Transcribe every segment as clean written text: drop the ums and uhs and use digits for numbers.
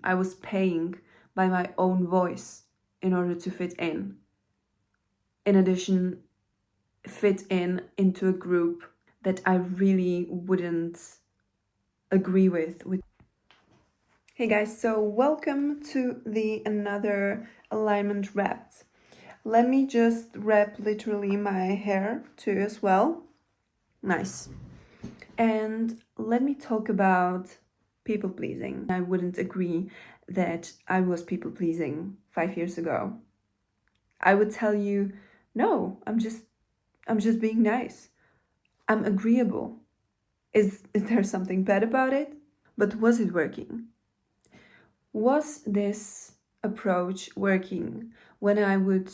I was paying by my own voice in order to fit in. In addition, fit in into a group that I really wouldn't agree with. Hey guys, so welcome to the another alignment wrapped. Let me just wrap literally my hair too as well. Nice. And let me talk about people pleasing. I wouldn't agree that I was people pleasing 5 years ago. I would tell you, no, I'm just being nice. I'm agreeable. Is there something bad about it? But was it working? Was this approach working when I would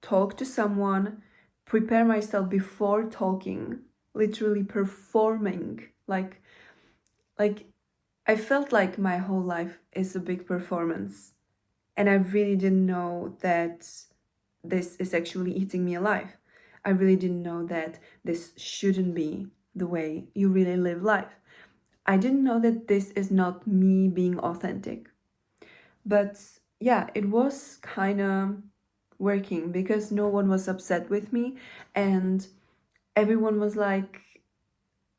talk to someone, prepare myself before talking, literally performing, like I felt like my whole life is a big performance, and I really didn't know that this is actually eating me alive. I really didn't know that this shouldn't be the way you really live life. I didn't know that this is not me being authentic. But yeah, it was kind of working because no one was upset with me, and everyone was like,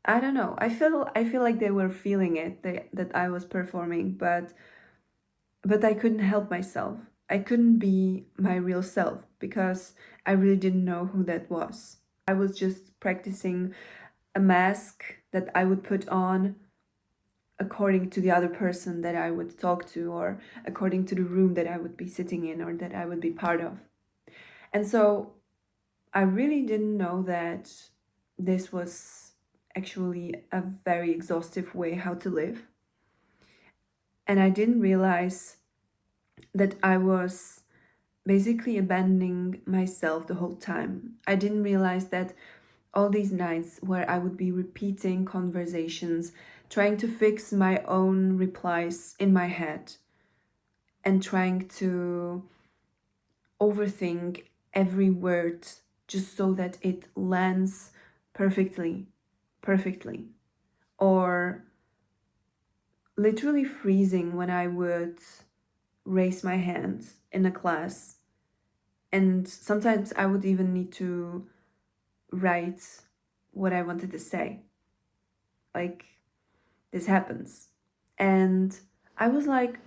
I don't know. I feel like they were feeling it, that I was performing, but I couldn't help myself. I couldn't be my real self because I really didn't know who that was. I was just practicing a mask that I would put on according to the other person that I would talk to, or according to the room that I would be sitting in or that I would be part of. And so I really didn't know that this was actually a very exhaustive way how to live. And I didn't realize that I was basically abandoning myself the whole time. I didn't realize that all these nights where I would be repeating conversations, trying to fix my own replies in my head, and trying to overthink every word just so that it lands perfectly, or literally freezing when I would raise my hand in a class, and sometimes I would even need to write what I wanted to say. Like, this happens. And I was like,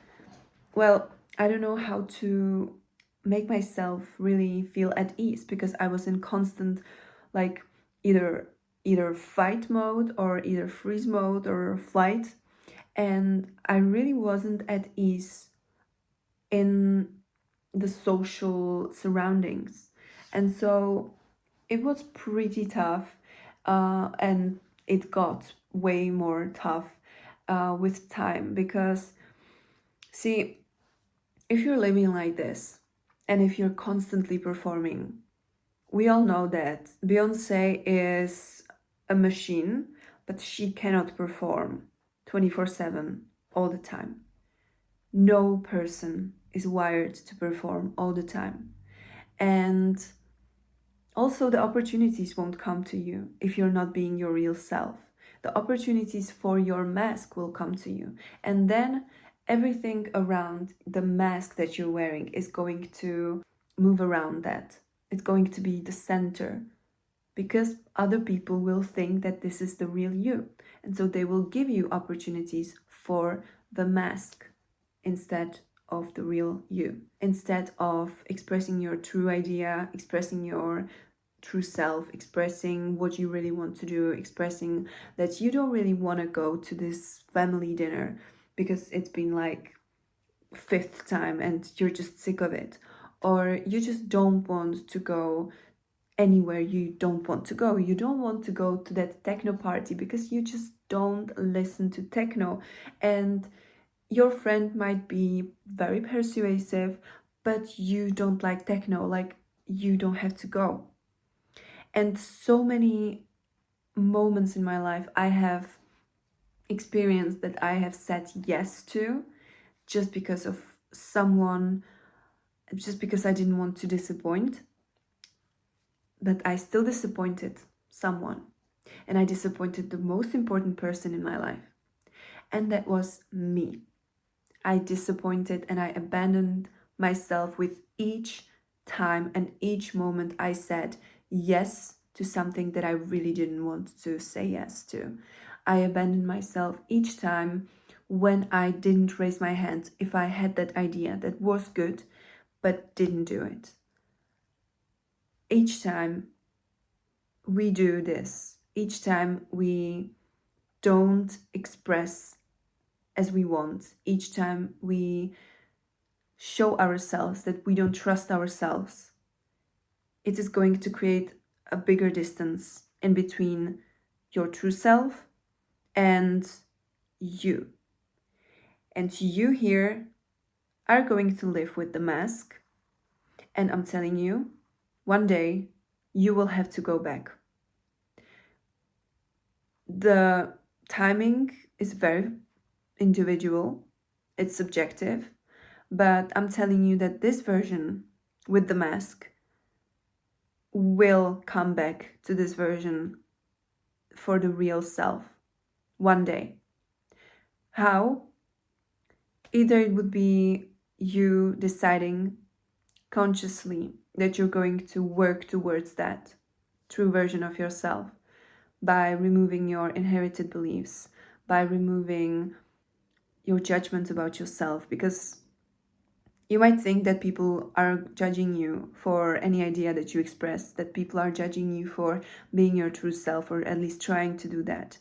well, I don't know how to make myself really feel at ease because I was in constant, like, either fight mode or either freeze mode or flight, and I really wasn't at ease in the social surroundings. And so it was pretty tough, and it got way more tough with time because, see, if you're living like this and if you're constantly performing, we all know that Beyonce is a machine, but she cannot perform 24/7 all the time. No person is wired to perform all the time. And also, the opportunities won't come to you if you're not being your real self. The opportunities for your mask will come to you. And then everything around the mask that you're wearing is going to move around that. It's going to be the center because other people will think that this is the real you. And so they will give you opportunities for the mask instead of the real you. Instead of expressing your true idea, expressing your true self, expressing what you really want to do, expressing that you don't really want to go to this family dinner because it's been like fifth time and you're just sick of it, or you just don't want to go anywhere you don't want to go. You don't want to go to that techno party because you just don't listen to techno, and your friend might be very persuasive, but you don't like techno, like you don't have to go. And so many moments in my life I have experienced that I have said yes to just because of someone, just because I didn't want to disappoint. But I still disappointed someone, and I disappointed the most important person in my life, and that was me. I disappointed and I abandoned myself with each time and each moment I said yes to something that I really didn't want to say yes to. I abandoned myself each time when I didn't raise my hand if I had that idea that was good but didn't do it. Each time we do this, each time we don't express as we want, each time we show ourselves that we don't trust ourselves, it is going to create a bigger distance in between your true self and you. And you here are going to live with the mask. And I'm telling you, one day you will have to go back. The timing is very individual, it's subjective, but I'm telling you that this version with the mask will come back to this version for the real self one day. How? Either it would be you deciding consciously that you're going to work towards that true version of yourself by removing your inherited beliefs, by removing your judgments about yourself, because you might think that people are judging you for any idea that you express, that people are judging you for being your true self, or at least trying to do that.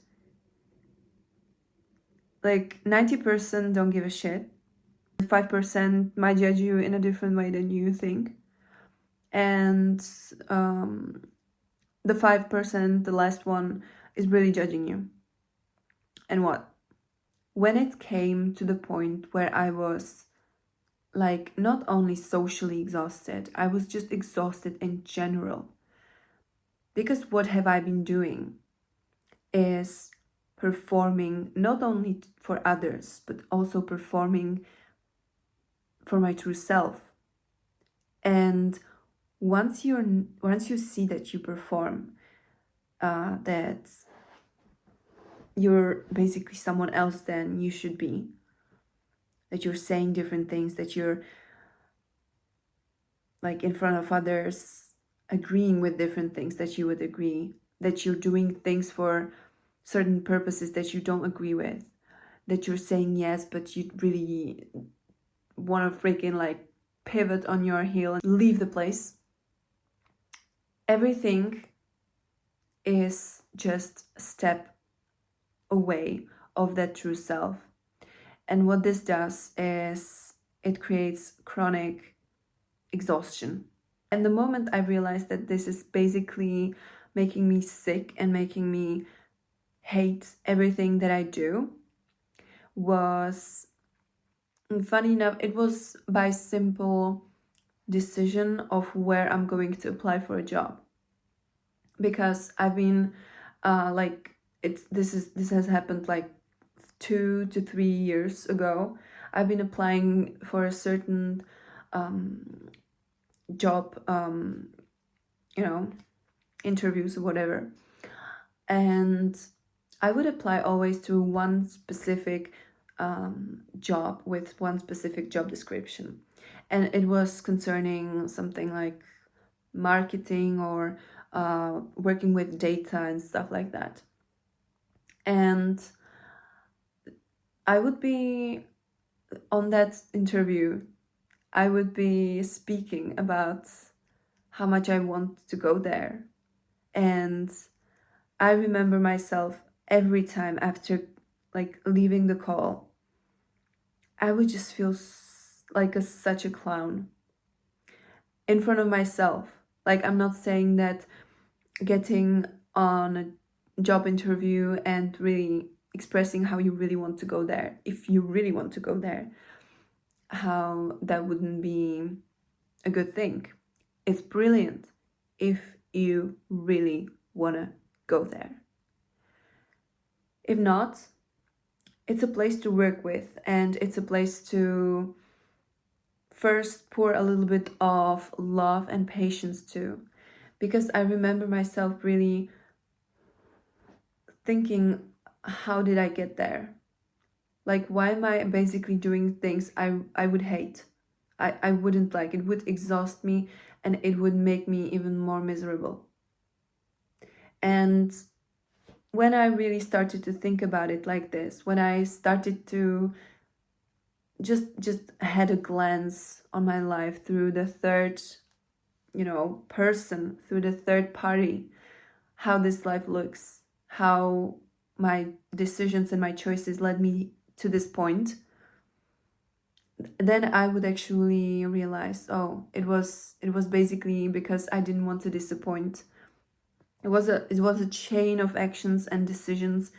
Like 90% don't give a shit. 5% might judge you in a different way than you think. And the 5%, the last one, is really judging you. And what? When it came to the point where I was like not only socially exhausted, I was just exhausted in general. Because what have I been doing is performing not only for others, but also performing for my true self. And once you see that you perform, that you're basically someone else than you should be, that you're saying different things, that you're like in front of others agreeing with different things that you would agree, that you're doing things for certain purposes that you don't agree with, that you're saying yes but you really want to freaking like pivot on your heel and leave the place. Everything is just a step away of that true self. And what this does is it creates chronic exhaustion. And the moment I realized that this is basically making me sick and making me hate everything that I do was, funny enough, it was by simple decision of where I'm going to apply for a job. Because I've been this has happened like 2 to 3 years ago. I've been applying for a certain job, interviews or whatever. And I would apply always to one specific job with one specific job description. And it was concerning something like marketing or working with data and stuff like that. And I would be on that interview, I would be speaking about how much I want to go there. And I remember myself every time after like leaving the call, I would just feel like such a clown in front of myself. Like, I'm not saying that getting on a job interview and really expressing how you really want to go there, if you really want to go there, how that wouldn't be a good thing. It's brilliant if you really want to go there. If not, it's a place to work with, and it's a place to first pour a little bit of love and patience to. Because I remember myself really thinking, how did I get there? Like, why am I basically doing things I would hate? I wouldn't like. It would exhaust me and it would make me even more miserable. And when I really started to think about it like this, when I started to just had a glance on my life through the third, person, through the third party, how this life looks, how my decisions and my choices led me to this point, then I would actually realize, oh, it was basically because I didn't want to disappoint. It was a chain of actions and decisions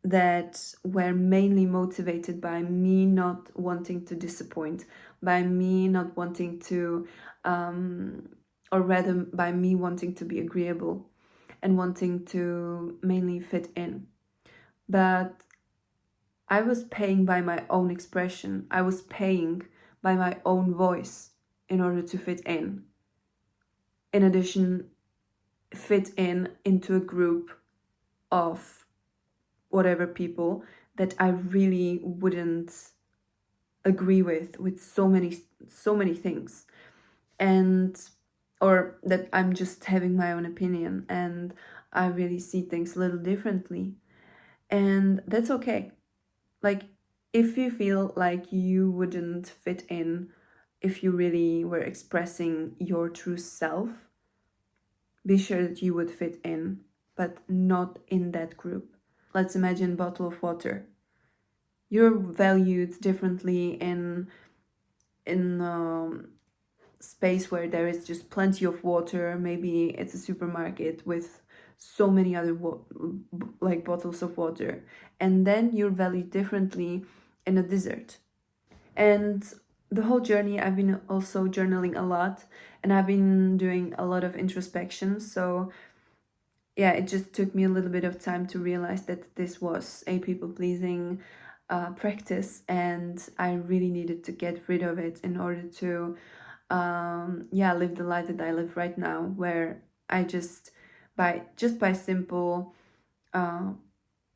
that were mainly motivated by me not wanting to disappoint, by me not wanting to, or rather by me wanting to be agreeable and wanting to mainly fit in. But I was paying by my own expression, I was paying by my own voice in order to fit in. In addition, fit in into a group of whatever people that I really wouldn't agree with so many things, and or that I'm just having my own opinion and I really see things a little differently, and that's okay. Like, if you feel like you wouldn't fit in if you really were expressing your true self, be sure that you would fit in, but not in that group. Let's imagine a bottle of water. You're valued differently in space where there is just plenty of water. Maybe it's a supermarket with so many other like bottles of water, and then you're valued differently in a desert. And the whole journey, I've been also journaling a lot, and I've been doing a lot of introspection. So yeah, it just took me a little bit of time to realize that this was a people pleasing practice, and I really needed to get rid of it in order to live the life that I live right now, where I just by simple uh,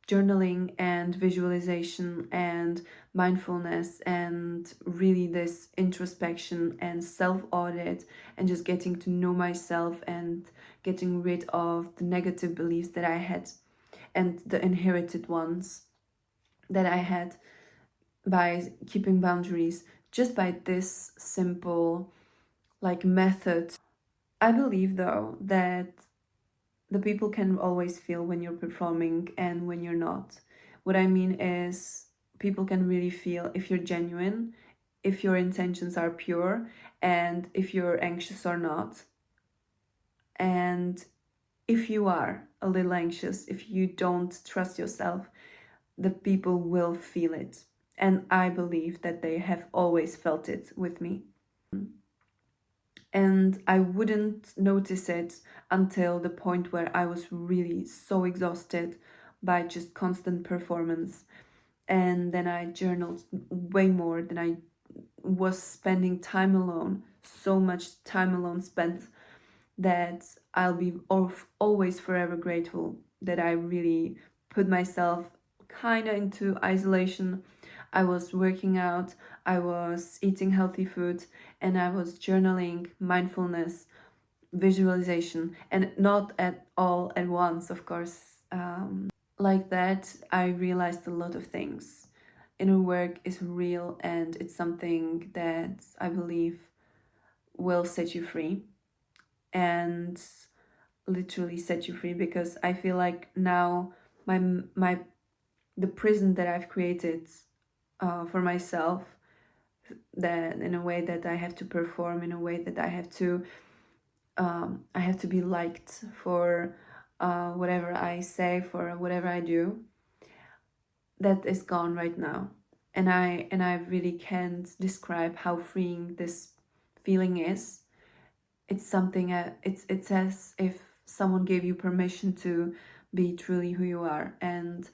journaling and visualization and mindfulness and really this introspection and self audit and just getting to know myself and getting rid of the negative beliefs that I had and the inherited ones that I had, by keeping boundaries, just by this simple like method. I believe though that the people can always feel when you're performing and when you're not. What I mean is, people can really feel if you're genuine, if your intentions are pure, and if you're anxious or not. And if you are a little anxious, if you don't trust yourself, the people will feel it. And I believe that they have always felt it with me. And I wouldn't notice it until the point where I was really so exhausted by just constant performance. And then I journaled way more than I was spending time alone, so much time alone spent, that I'll be always forever grateful that I really put myself kind of into isolation. I was working out, I was eating healthy food, and I was journaling, mindfulness, visualization, and not at all at once, of course. Like that, I realized a lot of things. Inner work is real, and it's something that I believe will set you free, and literally set you free, because I feel like now my the prison that I've created for myself, that in a way that I have to perform, in a way that I have to be liked for whatever I say, for whatever I do, that is gone right now. And I really can't describe how freeing this feeling is. It's something, it's as if someone gave you permission to be truly who you are. And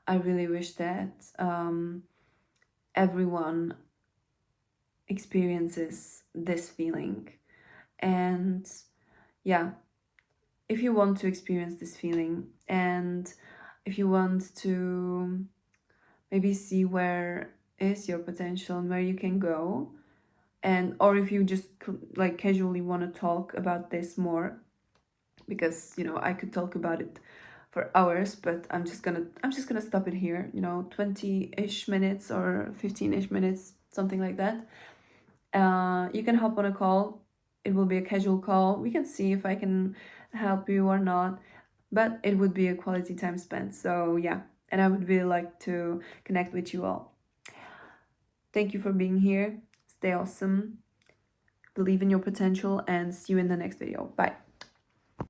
I really wish that everyone experiences this feeling. And yeah, if you want to experience this feeling, and if you want to maybe see where is your potential and where you can go. And or if you just like casually want to talk about this more, because I could talk about it for hours, but I'm just gonna stop it here, 20-ish minutes or 15-ish minutes, something like that. You can hop on a call. It will be a casual call. We can see if I can help you or not, but it would be a quality time spent. So yeah, and I would really like to connect with you all. Thank you for being here. Stay awesome, believe in your potential, and see you in the next video. Bye.